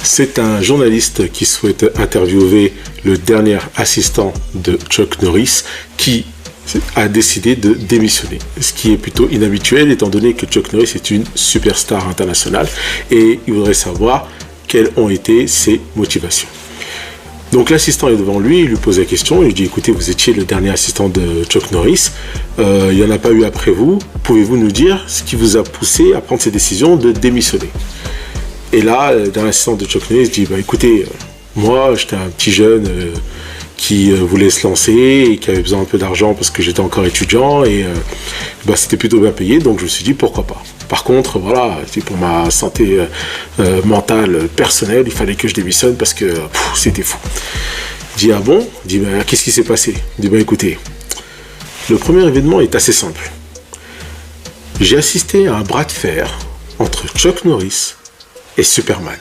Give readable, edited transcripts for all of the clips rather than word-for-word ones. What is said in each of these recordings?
C'est un journaliste qui souhaite interviewer le dernier assistant de Chuck Norris qui a décidé de démissionner. Ce qui est plutôt inhabituel étant donné que Chuck Norris est une superstar internationale et il voudrait savoir quelles ont été ses motivations. Donc l'assistant est devant lui, il lui pose la question, il lui dit écoutez, vous étiez le dernier assistant de Chuck Norris, il n'y en a pas eu après vous, pouvez-vous nous dire ce qui vous a poussé à prendre cette décision de démissionner? Et là, le dernier assistant de Chuck Norris dit écoutez, moi j'étais un petit jeune qui voulait se lancer et qui avait besoin un peu d'argent parce que j'étais encore étudiant et c'était plutôt bien payé, donc je me suis dit pourquoi pas. Par contre, voilà, pour ma santé mentale personnelle, il fallait que je démissionne parce que c'était fou. Il dit ah bon? Il dit qu'est-ce qui s'est passé? Il dit écoutez, le premier événement est assez simple. J'ai assisté à un bras de fer entre Chuck Norris et Superman.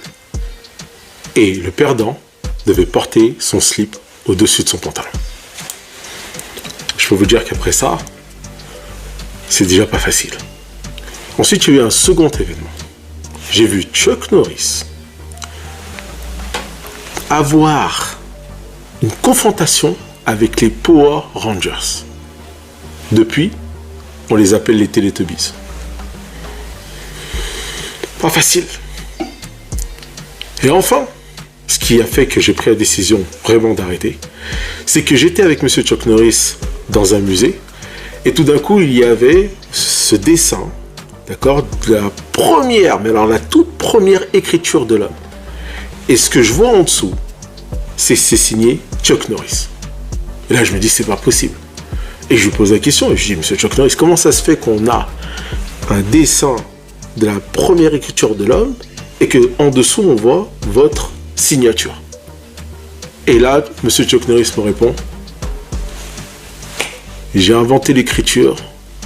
Et le perdant devait porter son slip au-dessus de son pantalon. Je peux vous dire qu'après ça, c'est déjà pas facile. Ensuite, il y a eu un second événement. J'ai vu Chuck Norris avoir une confrontation avec les Power Rangers. Depuis, on les appelle les Teletubbies. Pas facile. Et enfin, ce qui a fait que j'ai pris la décision vraiment d'arrêter, c'est que j'étais avec M. Chuck Norris dans un musée et tout d'un coup, il y avait ce dessin, d'accord, de la première, mais alors la toute première écriture de l'homme. Et ce que je vois en dessous, c'est signé Chuck Norris. Et là, je me dis, c'est pas possible. Et je lui pose la question et je dis, M. Chuck Norris, comment ça se fait qu'on a un dessin de la première écriture de l'homme et qu'en dessous, on voit votre signature? Et là, M. Chuck Norris me répond, j'ai inventé l'écriture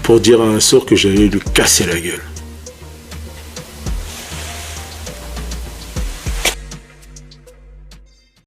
pour dire à un sourd que j'allais lui casser la gueule.